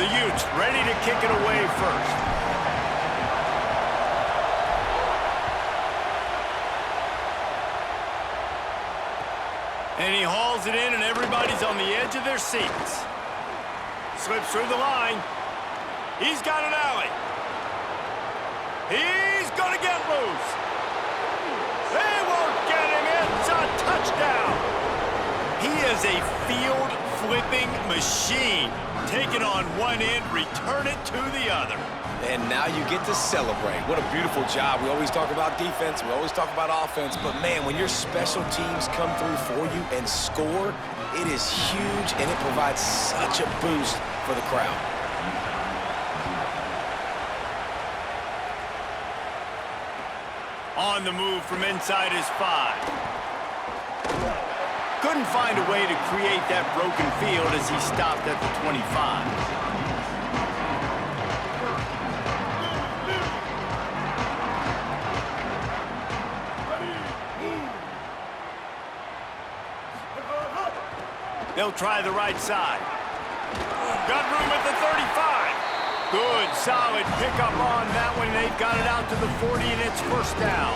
The Utes ready to kick it away first. And he hauls it in, and everybody's on the edge of their seats. Slips through the line. He's got an alley. He's going to get loose. They won't get him. It's a touchdown. He is a field-flipping machine. Take it on one end, return it to the other. And now you get to celebrate. What a beautiful job. We always talk about defense. We always talk about offense. But, man, when your special teams come through for you and score, it is huge, and it provides such a boost for the crowd. On the move from inside his 5. Couldn't find a way to create that broken field as he stopped at the 25. They'll try the right side. Got room at the 35. Good, solid pickup on that one. They've got it out to the 40, and it's first down.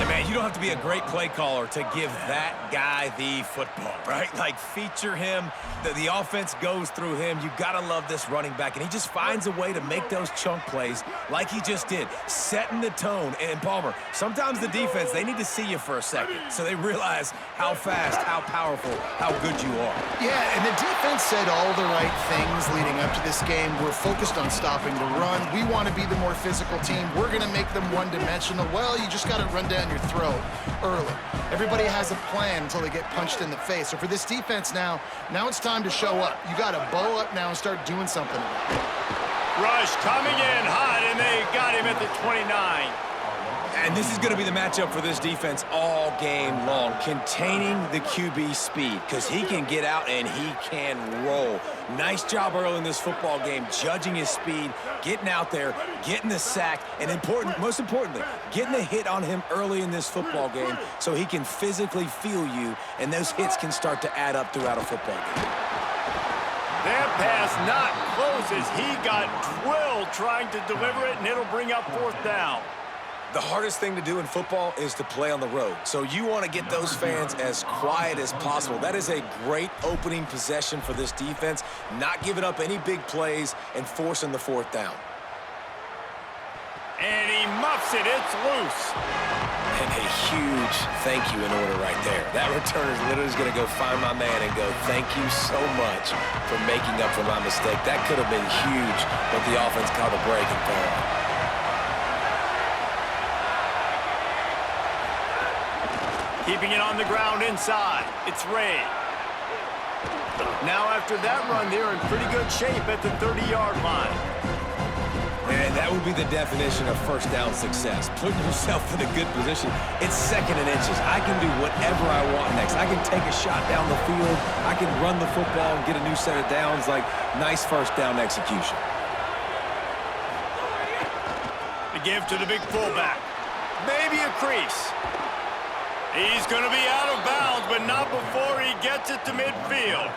And, man, you don't have to be a great play caller to give that guy the football, right? Like, feature him. The offense goes through him. You got to love this running back. And he just finds a way to make those chunk plays like he just did, setting the tone. And, Palmer, sometimes the defense, they need to see you for a second so they realize how fast, how powerful, how good you are. Yeah, and the defense said all the right things leading up to this game. We're focused on stopping the run. We want to be the more physical team. We're going to make them one-dimensional. Well, you just got to run down your throat early. Everybody has a plan until they get punched in the face. So for this defense now it's time to show up. You got to bow up now and start doing something about it. Rush coming in hot, and they got him at the 29. And this is going to be the matchup for this defense all game long, containing the QB speed, because he can get out and he can roll. Nice job early in this football game, judging his speed, getting out there, getting the sack, and most importantly, getting a hit on him early in this football game so he can physically feel you, and those hits can start to add up throughout a football game. That pass not close as he got twirled trying to deliver it, and it'll bring up fourth down. The hardest thing to do in football is to play on the road. So you want to get those fans as quiet as possible. That is a great opening possession for this defense, not giving up any big plays and forcing the fourth down. And he muffs it. It's loose. And a huge thank you in order right there. That returner is literally going to go find my man and go, thank you so much for making up for my mistake. That could have been huge, but the offense caught a break and fell out. Keeping it on the ground inside. It's Ray. Now after that run, they're in pretty good shape at the 30-yard line. And that would be the definition of first down success. Putting yourself in a good position. It's second and inches. I can do whatever I want next. I can take a shot down the field. I can run the football and get a new set of downs. Like, nice first down execution. The give to the big fullback. Maybe a crease. He's going to be out of bounds, but not before he gets it to midfield.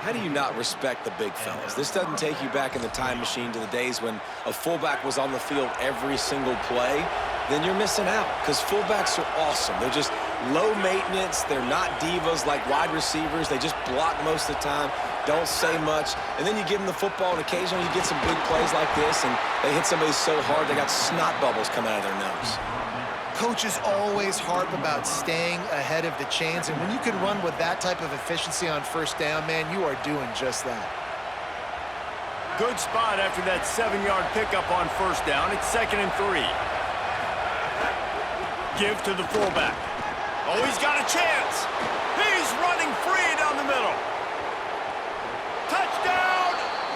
How do you not respect the big fellas? This doesn't take you back in the time machine to the days when a fullback was on the field every single play. Then you're missing out, because fullbacks are awesome. They're just low maintenance. They're not divas like wide receivers. They just block most of the time, don't say much. And then you give them the football, and occasionally you get some big plays like this, and they hit somebody so hard they got snot bubbles coming out of their nose. Coaches always harp about staying ahead of the chains, and when you can run with that type of efficiency on first down, man, you are doing just that. Good spot after that 7-yard pickup on first down. It's 2nd and 3. Give to the fullback. Oh, he's got a chance. He's running free down the middle. Touchdown,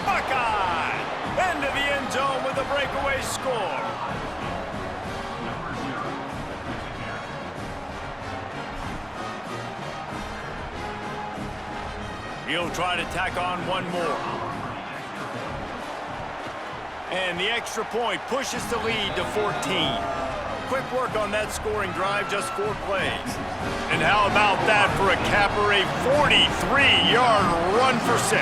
Buckeye! Into the end zone with a breakaway score. He'll try to tack on one more. And the extra point pushes the lead to 14. Quick work on that scoring drive, just 4 plays. And how about that for a capper, a 43-yard run for 6.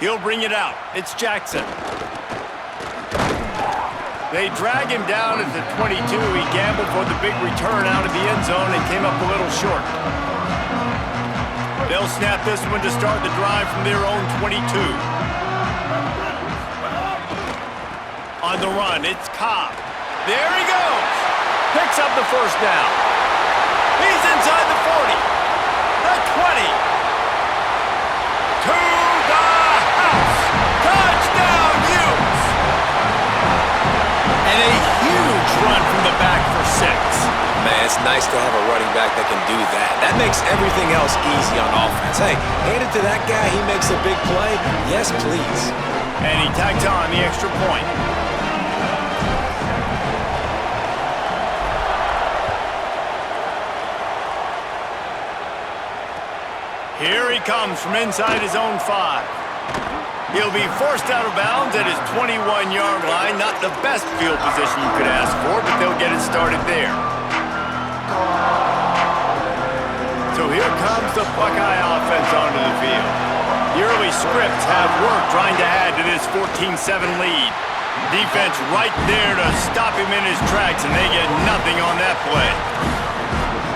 He'll bring it out. It's Jackson. They drag him down at the 22. He gambled for the big return out of the end zone and came up a little short. They'll snap this one to start the drive from their own 22. On the run, it's Cobb. There he goes. Picks up the first down. He's inside the 40. The 20. To the house. Touchdown, Utes. And a huge run from the back for 6. Man, it's nice to have a running back that can do that. That makes everything else easy on offense. Hey, hand it to that guy. He makes a big play. Yes, please. And he tacked on the extra point. Here he comes from inside his own 5. He'll be forced out of bounds at his 21-yard line. Not the best field position you could ask for, but they'll get it started there. So here comes the Buckeye offense onto the field. The early scripts have worked trying to add to this 14-7 lead. Defense right there to stop him in his tracks, and they get nothing on that play.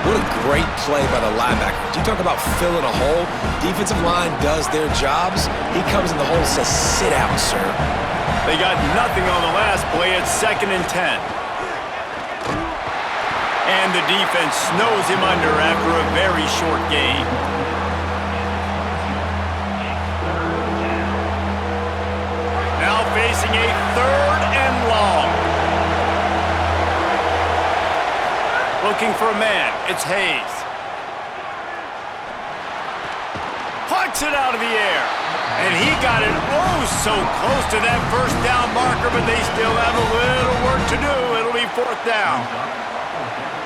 What a great play by the linebacker. You talk about filling a hole. Defensive line does their jobs. He comes in the hole and says, sit out, sir. They got nothing on the last play. It's 2nd and 10. And the defense snows him under after a very short game. Now facing a 3rd and long. Looking for a man. It's Hayes. Pucks it out of the air. And he got it so close to that first down marker, but they still have a little work to do. It'll be 4th down.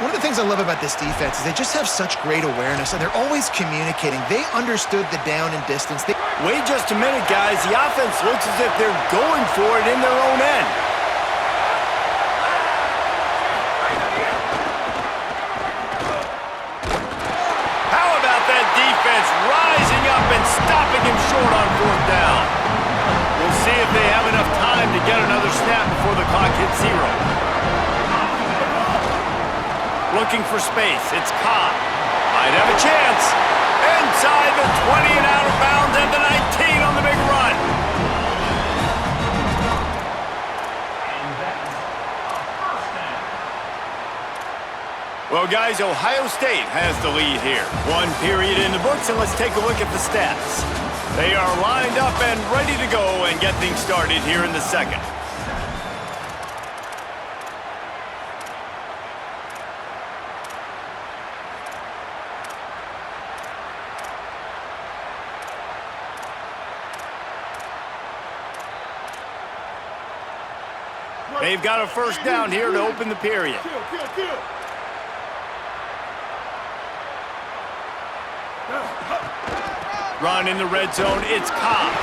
One of the things I love about this defense is they just have such great awareness, and they're always communicating. They understood the down and distance. Wait just a minute, guys. The offense looks as if they're going for it in their own end. How about that defense rising up and stopping him short on 4th down? We'll see if they have enough time to get another snap before the clock hits 0. Looking for space. It's Cobb. Might have a chance. Inside the 20 and out of bounds at the 19 on the big run. Well, guys, Ohio State has the lead here. 1 period in the books, and let's take a look at the stats. They are lined up and ready to go and get things started here in the 2nd. They've got a first down here to open the period. Run in the red zone. It's Cobb.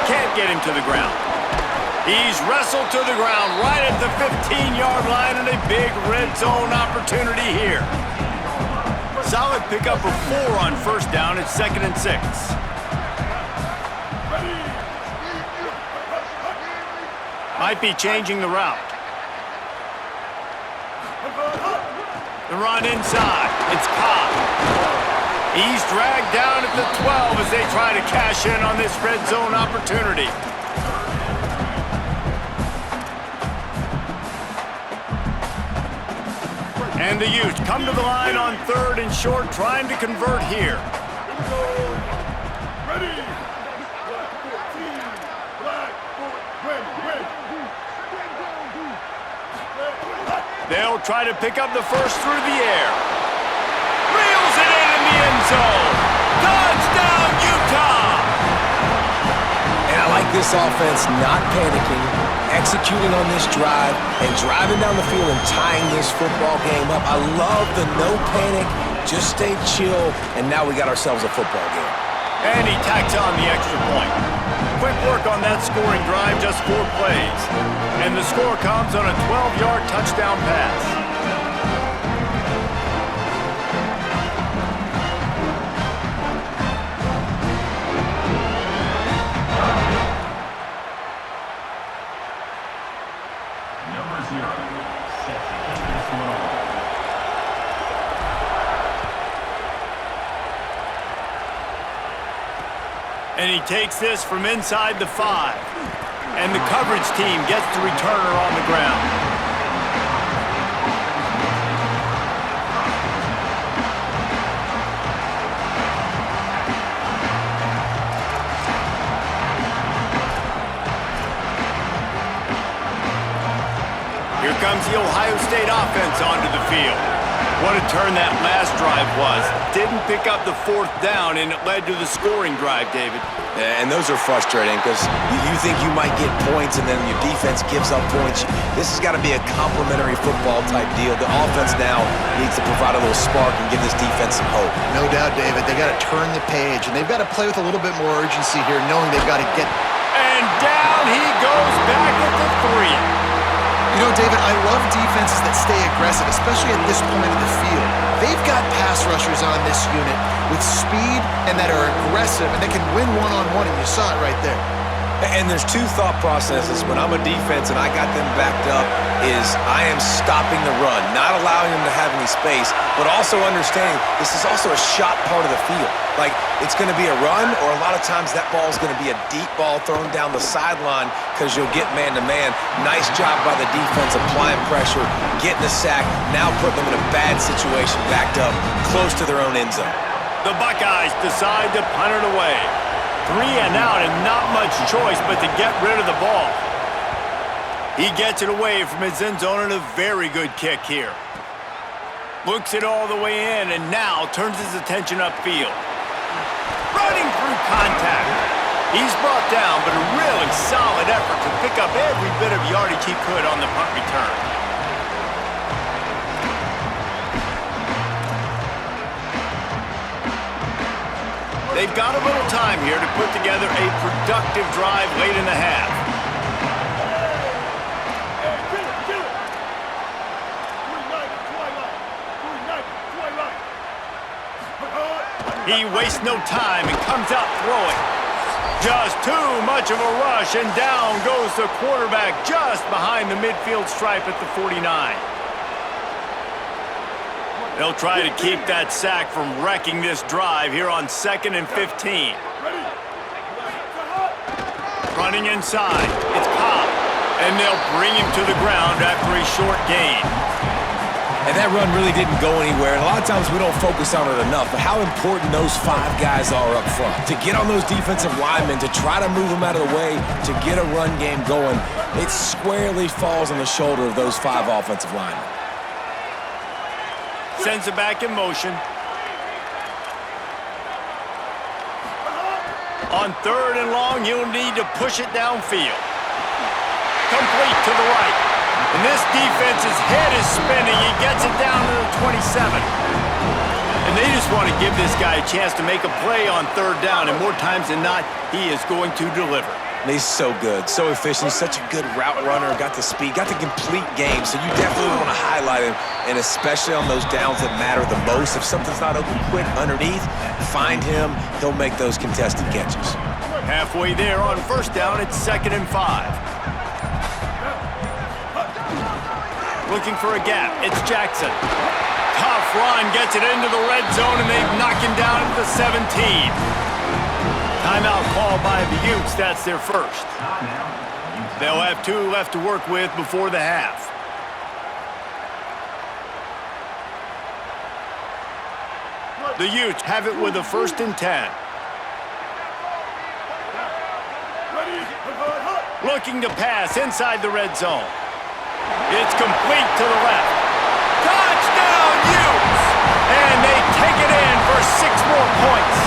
Can't get him to the ground. He's wrestled to the ground right at the 15-yard line, and a big red zone opportunity here. Solid pickup of 4 on first down. It's 2nd and 6. Might be changing the route. The run inside. It's Cobb. He's dragged down at the 12 as they try to cash in on this red zone opportunity. And the Utes come to the line on 3rd and short, trying to convert here. Ready. They'll try to pick up the first through the air. Reels it in the end zone. Touchdown, Utah! And I like this offense not panicking, executing on this drive, and driving down the field and tying this football game up. I love the no panic, just stay chill, and now we got ourselves a football game. And he tacks on the extra point. Quick work on that scoring drive, just 4 plays. And the score comes on a 12-yard touchdown pass. And he takes this from inside the 5. And the coverage team gets the returner on the ground. Here comes the Ohio State offense onto the field. What a turn that last drive was. Didn't pick up the 4th down, and it led to the scoring drive, David. Yeah, and those are frustrating because you think you might get points and then your defense gives up points. This has got to be a complementary football type deal. The offense now needs to provide a little spark and give this defense some hope. No doubt, David. They got to turn the page, and they've got to play with a little bit more urgency here, knowing they've got to get... And down he goes back at the 3. You know, David, I love defenses that stay aggressive, especially at this point of the field. They've got pass rushers on this unit with speed and that are aggressive and that can win one-on-one, and you saw it right there. And there's two thought processes when I'm a defense and I got them backed up is I am stopping the run, not allowing them to have any space, but also understanding this is also a shot part of the field. Like, it's going to be a run, or a lot of times that ball is going to be a deep ball thrown down the sideline because you'll get man-to-man. Nice job by the defense applying pressure, getting the sack, now putting them in a bad situation backed up close to their own end zone. The Buckeyes decide to punt it away. 3 and out, and not much choice but to get rid of the ball. He gets it away from his end zone, and a very good kick here. Looks it all the way in, and now turns his attention upfield. Running through contact. He's brought down, but a really solid effort to pick up every bit of yardage he could on the punt return. They've got a little time here to put together a productive drive late in the half. He wastes no time and comes out throwing. Just too much of a rush, and down goes the quarterback just behind the midfield stripe at the 49. They'll try to keep that sack from wrecking this drive here on 2nd and 15. Running inside, it's Cobb, and they'll bring him to the ground after a short gain. And that run really didn't go anywhere, and a lot of times we don't focus on it enough, but how important those 5 guys are up front. To get on those defensive linemen, to try to move them out of the way, to get a run game going, it squarely falls on the shoulder of those 5 offensive linemen. Sends it back in motion. On 3rd and long, he'll need to push it downfield. Complete to the right. And this defense's head is spinning. He gets it down to the 27. And they just want to give this guy a chance to make a play on 3rd down. And more times than not, he is going to deliver. He's so good, so efficient. He's such a good route runner, got the speed, got the complete game. So you definitely want to highlight him, and especially on those downs that matter the most. If something's not open quick underneath, find him. He'll make those contested catches. Halfway there on 1st down, it's 2nd and 5. Looking for a gap, it's Jackson. Tough run, gets it into the red zone, and they knock him down at the 17. Timeout called by the Utes. That's their first. They'll have 2 left to work with before the half. The Utes have it with a 1st and 10. Looking to pass inside the red zone. It's complete to the left. Touchdown, Utes! And they take it in for 6 more points.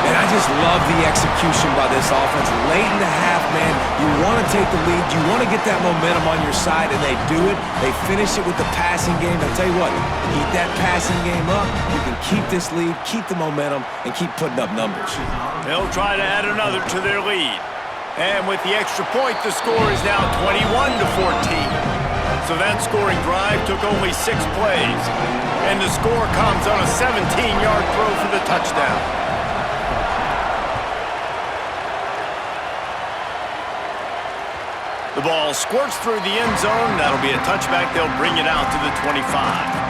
And I just love the execution by this offense. Late in the half, man, you want to take the lead. You want to get that momentum on your side, and they do it. They finish it with the passing game. I'll tell you what, keep that passing game up. You can keep this lead, keep the momentum, and keep putting up numbers. They'll try to add another to their lead. And with the extra point, the score is now 21-14. So that scoring drive took only 6 plays. And the score comes on a 17-yard throw for the touchdown. The ball squirts through the end zone. That'll be a touchback. They'll bring it out to the 25.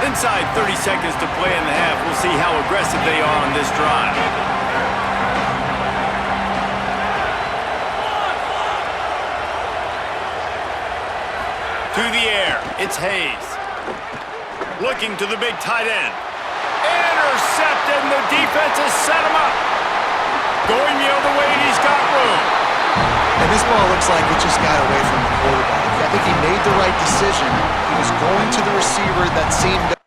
Inside 30 seconds to play in the half. We'll see how aggressive they are on this drive. To the air, it's Hayes. Looking to the big tight end. Intercepted, and the defense has set him up. Going the other way, and he's got room. And this ball looks like it just got away from the quarterback. I think he made the right decision. He was going to the receiver that seemed